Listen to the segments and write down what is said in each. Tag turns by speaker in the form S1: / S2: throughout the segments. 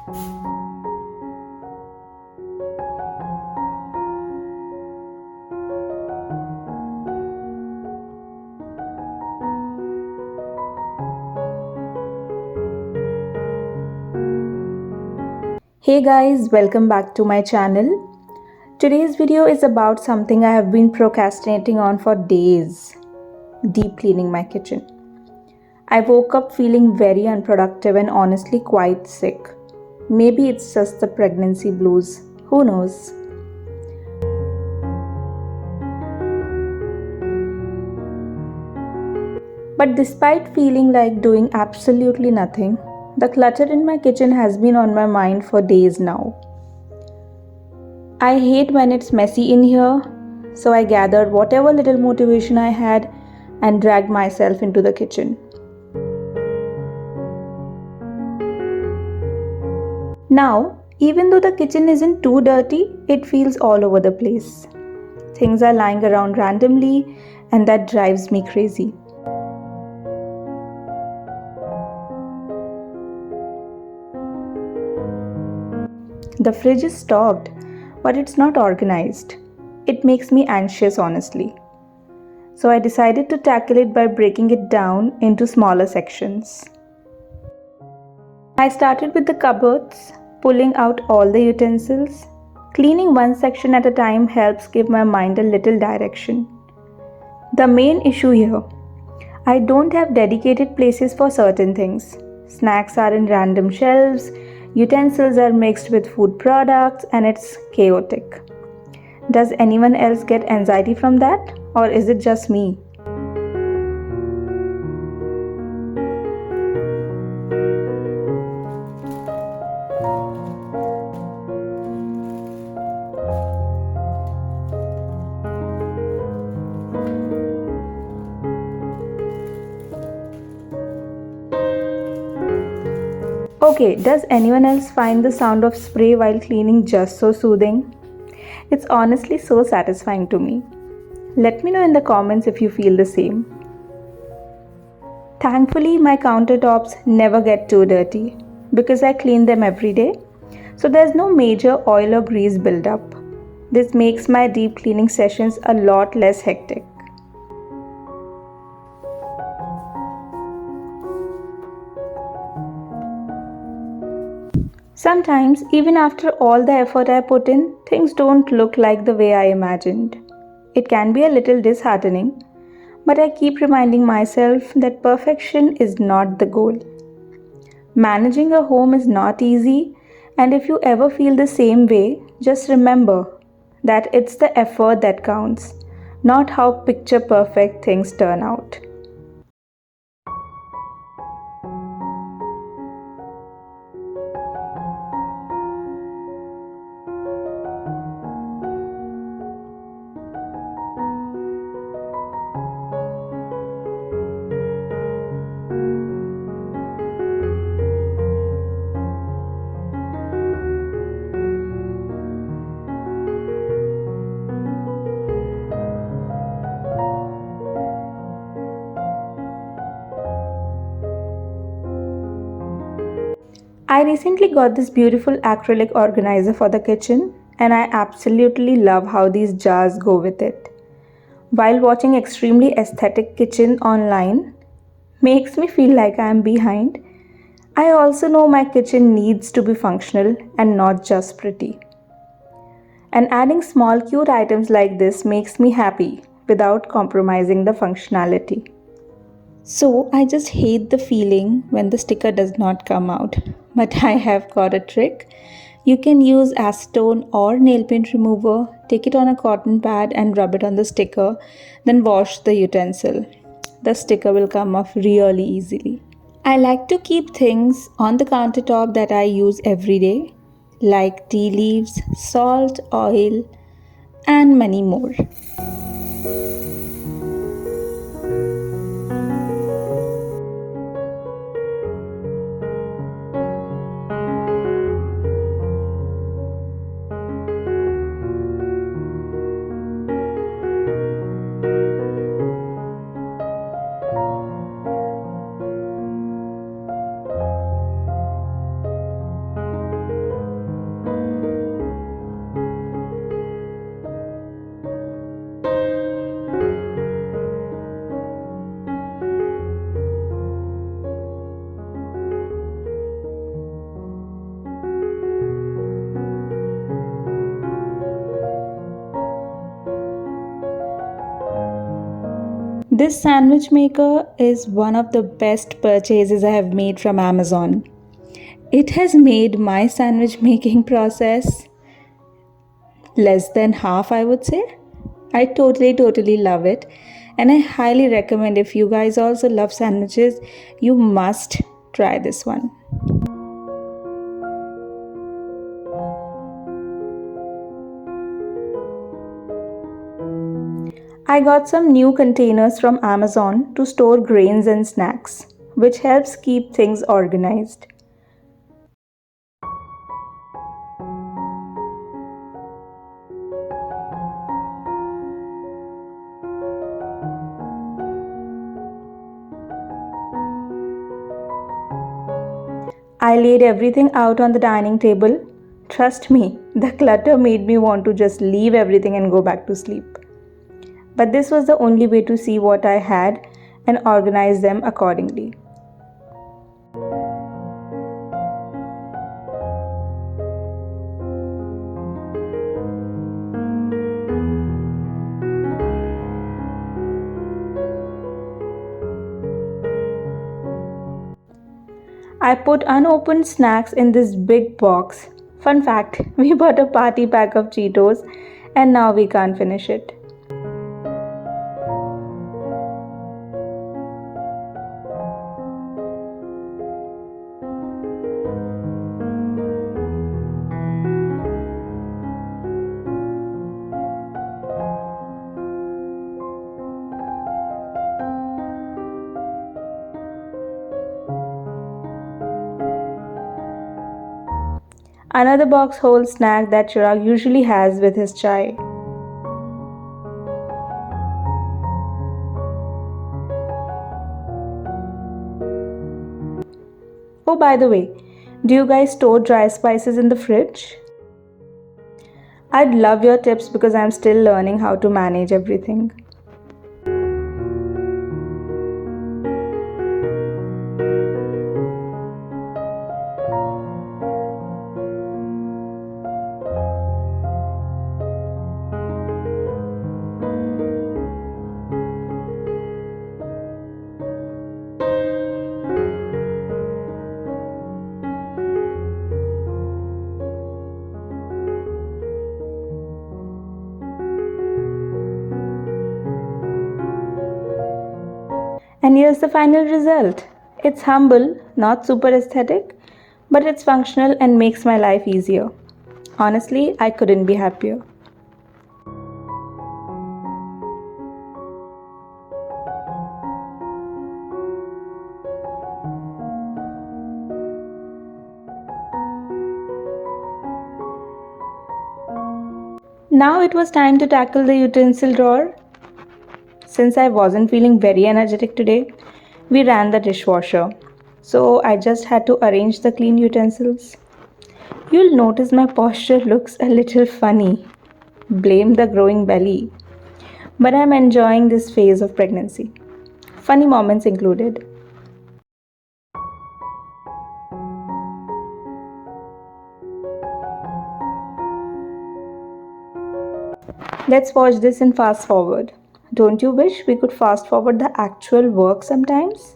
S1: Hey guys, welcome back to my channel. Today's video is about something I have been procrastinating on for days: deep cleaning my kitchen. I woke up feeling very unproductive and honestly quite sick. Maybe it's just the pregnancy blues, who knows? But despite feeling like doing absolutely nothing, the clutter in my kitchen has been on my mind for days now. I hate when it's messy in here, so I gathered whatever little motivation I had and dragged myself into the kitchen. Now, even though the kitchen isn't too dirty, it feels all over the place. Things are lying around randomly, and that drives me crazy. The fridge is stocked, but it's not organized. It makes me anxious, honestly. So I decided to tackle it by breaking it down into smaller sections. I started with the cupboards, pulling out all the utensils. Cleaning one section at a time helps give my mind a little direction. The main issue here: I don't have dedicated places for certain things. Snacks are in random shelves, utensils are mixed with food products, and it's chaotic. Does anyone else get anxiety from that? Or is it just me? Okay, does anyone else find the sound of spray while cleaning just so soothing? It's honestly so satisfying to me. Let me know in the comments if you feel the same. Thankfully, my countertops never get too dirty because I clean them every day, so there's no major oil or grease buildup. This makes my deep cleaning sessions a lot less hectic. Sometimes, even after all the effort I put in, things don't look like the way I imagined. It can be a little disheartening, but I keep reminding myself that perfection is not the goal. Managing a home is not easy, and if you ever feel the same way, just remember that it's the effort that counts, not how picture perfect things turn out. I recently got this beautiful acrylic organizer for the kitchen, and I absolutely love how these jars go with it. While watching extremely aesthetic kitchen online makes me feel like I am behind, I also know my kitchen needs to be functional and not just pretty. And adding small cute items like this makes me happy without compromising the functionality. So I just hate the feeling when the sticker does not come out. But I have got a trick. You can use acetone or nail paint remover, take it on a cotton pad and rub it on the sticker, then wash the utensil. The sticker will come off really easily. I like to keep things on the countertop that I use every day, like tea leaves, salt, oil, and many more. This sandwich maker is one of the best purchases I have made from Amazon. It has made my sandwich making process less than half, I would say. I totally love it. And I highly recommend, if you guys also love sandwiches, you must try this one. I got some new containers from Amazon to store grains and snacks, which helps keep things organized. I laid everything out on the dining table. Trust me, the clutter made me want to just leave everything and go back to sleep. But this was the only way to see what I had and organize them accordingly. I put unopened snacks in this big box. Fun fact, we bought a party pack of Cheetos and now we can't finish it. Another box holds snack that Chirag usually has with his chai. Oh, by the way, do you guys store dry spices in the fridge? I'd love your tips because I'm still learning how to manage everything. And here's the final result. It's humble, not super aesthetic, but it's functional and makes my life easier. Honestly, I couldn't be happier. Now it was time to tackle the utensil drawer. Since I wasn't feeling very energetic today, we ran the dishwasher. So I just had to arrange the clean utensils. You'll notice my posture looks a little funny. Blame the growing belly. But I'm enjoying this phase of pregnancy. Funny moments included. Let's watch this in fast forward. Don't you wish we could fast forward the actual work sometimes?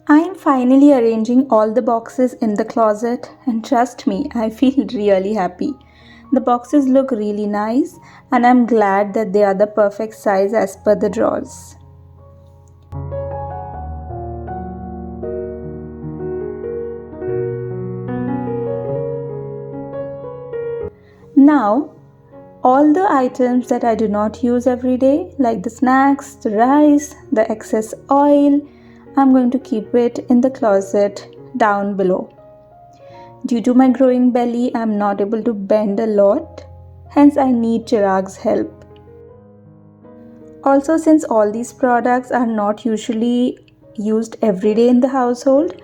S1: I am finally arranging all the boxes in the closet, and trust me, I feel really happy. The boxes look really nice, and I'm glad that they are the perfect size as per the drawers. Now, all the items that I do not use every day, like the snacks, the rice, the excess oil, I'm going to keep it in the closet down below. Due to my growing belly, I'm not able to bend a lot, hence I need Chirag's help. Also, since all these products are not usually used every day in the household,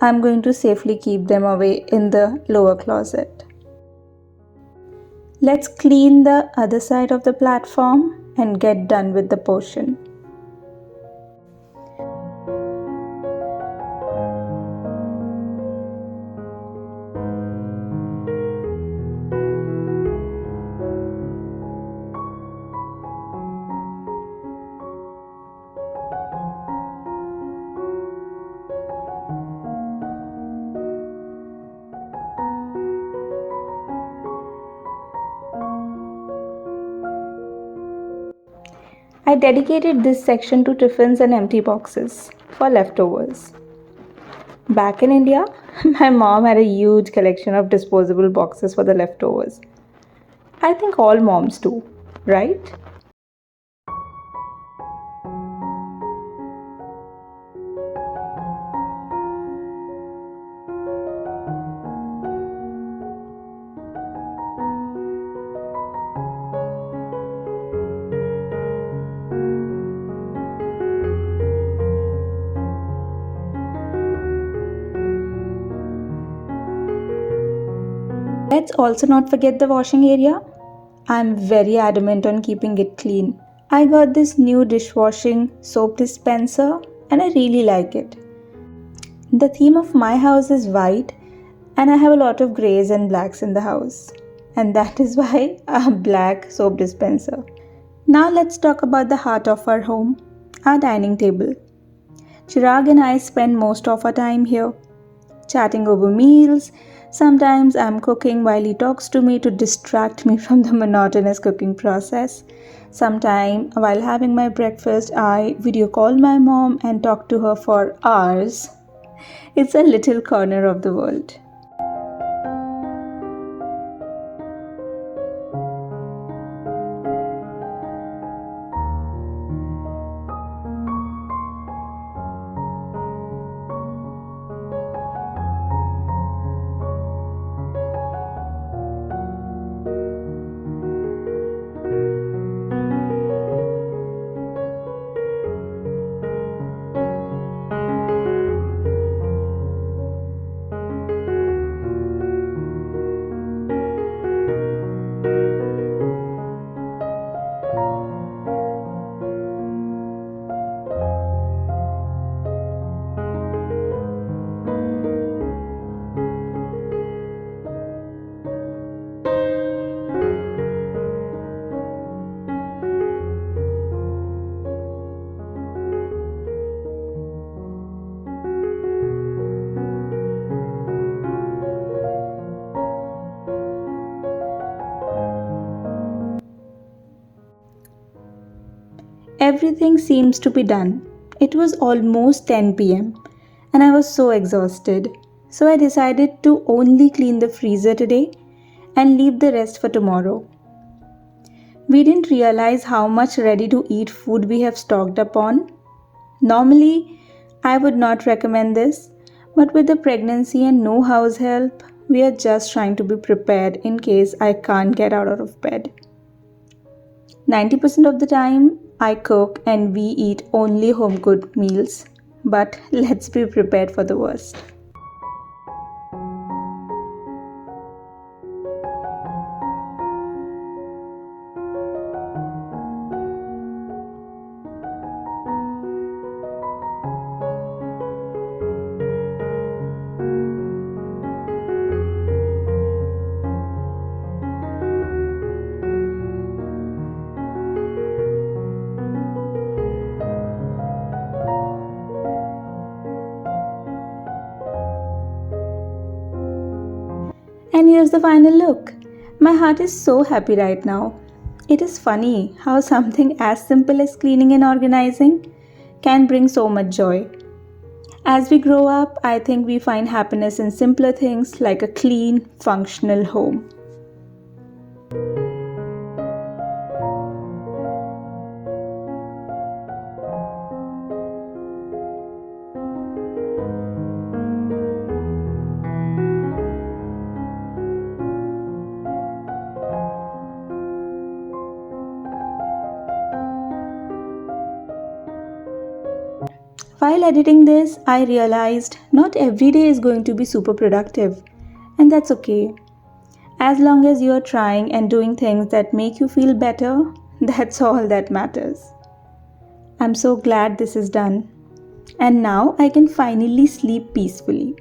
S1: I'm going to safely keep them away in the lower closet. Let's clean the other side of the platform and get done with the portion. I dedicated this section to tiffins and empty boxes for leftovers. Back in India, my mom had a huge collection of disposable boxes for the leftovers. I think all moms do, right? Let's also not forget the washing area. I'm very adamant on keeping it clean. I got this new dishwashing soap dispenser and I really like it. The theme of my house is white and I have a lot of grays and blacks in the house. And that is why a black soap dispenser. Now let's talk about the heart of our home, our dining table. Chirag and I spend most of our time here, chatting over meals. Sometimes I'm cooking while he talks to me to distract me from the monotonous cooking process. Sometimes while having my breakfast, I video call my mom and talk to her for hours. It's a little corner of the world. Everything seems to be done. It was almost 10 pm and I was so exhausted. So I decided to only clean the freezer today and leave the rest for tomorrow. We didn't realize how much ready to eat food we have stocked up on. Normally, I would not recommend this, but with the pregnancy and no house help, we are just trying to be prepared in case I can't get out of bed. 90% of the time, I cook and we eat only home cooked meals, but let's be prepared for the worst. And here's the final look. My heart is so happy right now. It is funny how something as simple as cleaning and organizing can bring so much joy. As we grow up, I think we find happiness in simpler things like a clean, functional home. While editing this, I realized not every day is going to be super productive, and that's okay. As long as you're trying and doing things that make you feel better, that's all that matters. I'm so glad this is done. And now I can finally sleep peacefully.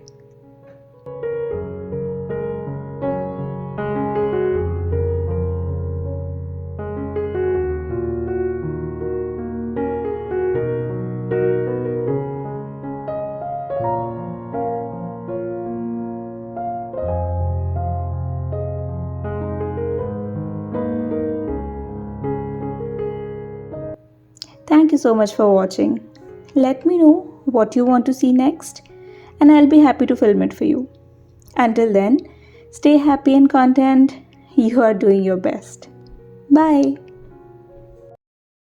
S1: Thank you so much for watching. Let me know what you want to see next, and I'll be happy to film it for you. Until then, stay happy and content. You are doing your best. Bye.